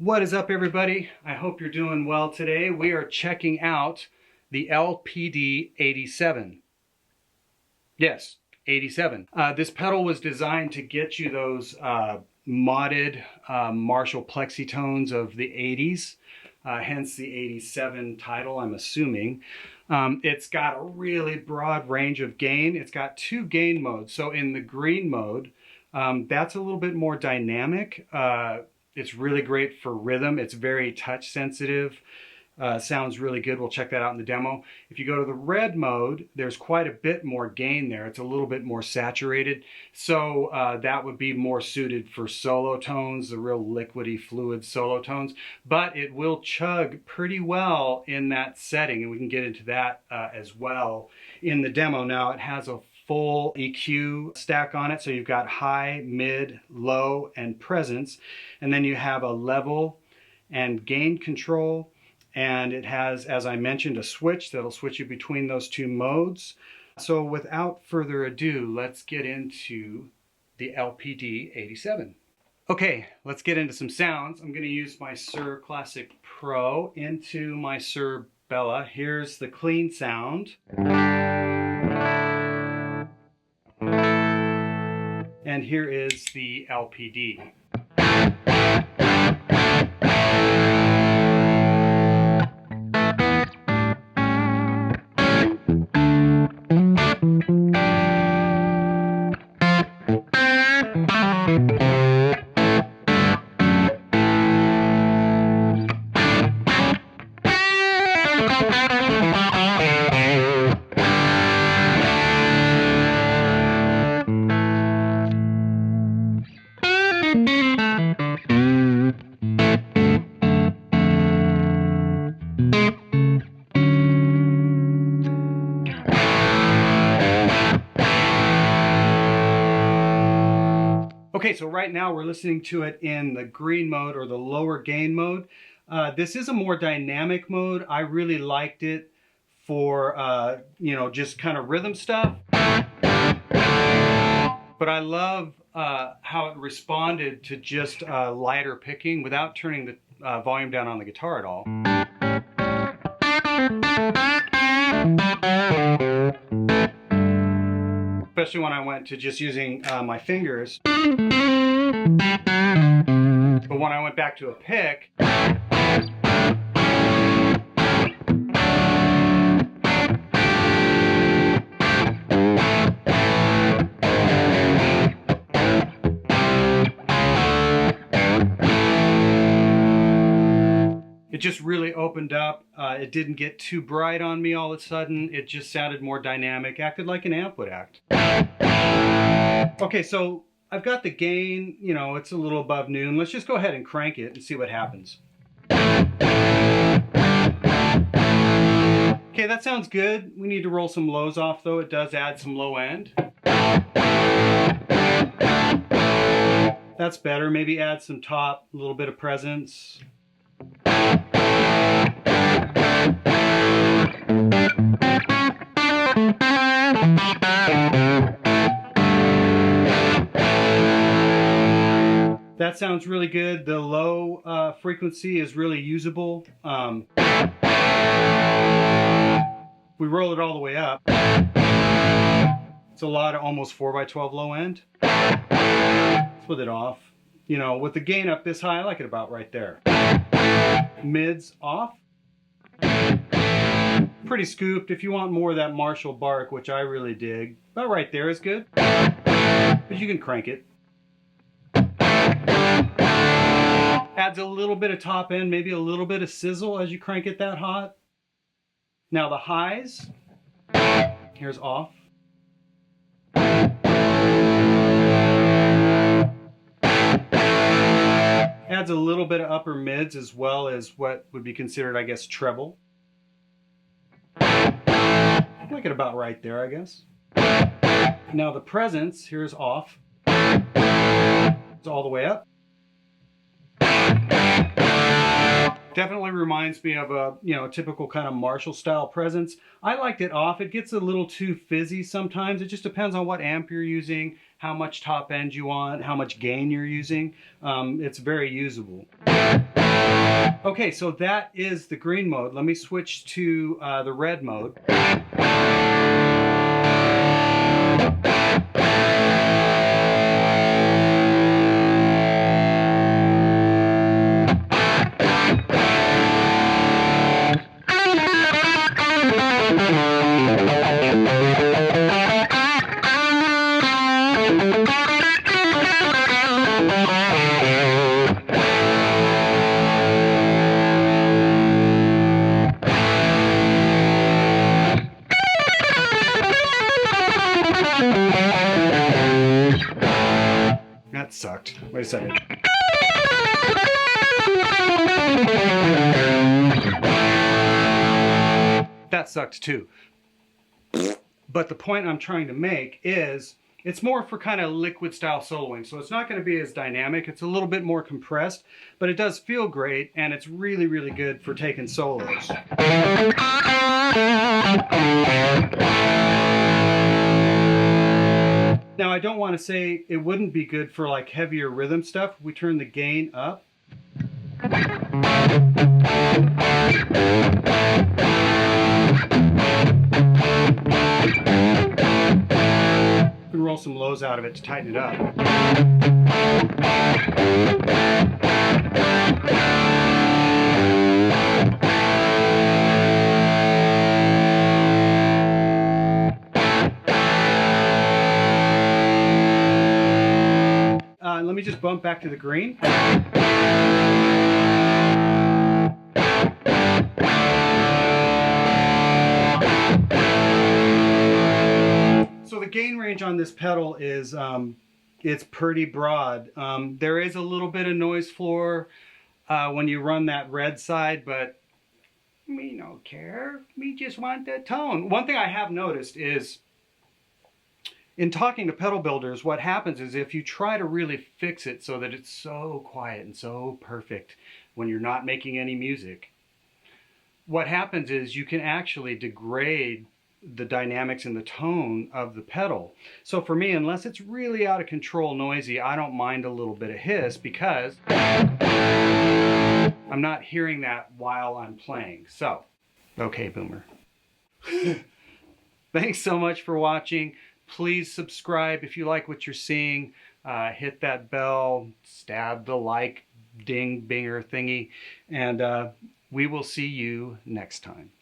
What is up, everybody? I hope you're doing well today. We are checking out the LPD 87. Yes, 87. This pedal was designed to get you those modded Marshall Plexi tones of the 80s, hence the 87 title, I'm assuming. It's got a really broad range of gain. It's got two gain modes. So in the green mode, that's a little bit more dynamic. It's really great for rhythm. It's very touch sensitive. Sounds really good. We'll check that out in the demo. If you go to the red mode, there's quite a bit more gain there. It's a little bit more saturated. So that would be more suited for solo tones, the real liquidy, fluid solo tones. But it will chug pretty well in that setting, and we can get into that as well in the demo. Now, it has a full EQ stack on it. So you've got high, mid, low, and presence. And then you have a level and gain control. And it has, as I mentioned, a switch that'll switch you between those two modes. So without further ado, let's get into the LPD 87. Okay, let's get into some sounds. I'm gonna use my Sir Classic Pro into my Sir Bella. Here's the clean sound. And here is the LPD. Okay, so right now we're listening to it in the green mode or the lower gain mode. This is a more dynamic mode. I really liked it for, just kind of rhythm stuff. But I love how it responded to just lighter picking without turning the volume down on the guitar at all. Especially when I went to just using my fingers. But when I went back to a pick, it just really opened up. It didn't get too bright on me all of a sudden. It just sounded more dynamic, acted like an amp would act. Okay, so I've got the gain, it's a little above noon. Let's just go ahead and crank it and see what happens. Okay, that sounds good. We need to roll some lows off though. It does add some low end. That's better. Maybe add some top, a little bit of presence. That sounds really good. The low frequency is really usable. We roll it all the way up. It's a lot of almost 4x12 low end. Split it off. With the gain up this high, I like it about right there. Mids off. Pretty scooped. If you want more of that Marshall bark, which I really dig, about right there is good. But you can crank it. Adds a little bit of top end, maybe a little bit of sizzle as you crank it that hot. Now the highs, here's off. Adds a little bit of upper mids as well as what would be considered, I guess, treble. Like it about right there, I guess. Now the presence, here's off. It's all the way up. Definitely reminds me of a typical kind of Marshall style presence. I liked it off. It gets a little too fizzy sometimes. It just depends on what amp you're using, how much top end you want, how much gain you're using. It's very usable. Okay, so that is the green mode. Let me switch to the red mode. That sucked. Wait a second. That sucked too. But the point I'm trying to make is it's more for kind of liquid style soloing. So it's not going to be as dynamic. It's a little bit more compressed, but it does feel great, and it's really, really good for taking solos. Now, I don't want to say it wouldn't be good for like heavier rhythm stuff. We turn the gain up. We can roll some lows out of it to tighten it up. Let me just bump back to the green. So the gain range on this pedal is it's pretty broad. There is a little bit of noise floor when you run that red side, but me no care. Me just want that tone. One thing I have noticed is in talking to pedal builders, what happens is if you try to really fix it so that it's so quiet and so perfect when you're not making any music, what happens is you can actually degrade the dynamics and the tone of the pedal. So for me, unless it's really out of control noisy, I don't mind a little bit of hiss because I'm not hearing that while I'm playing. So, okay, Boomer. Thanks so much for watching. Please subscribe if you like what you're seeing. Hit that bell, stab the like ding binger thingy, and we will see you next time.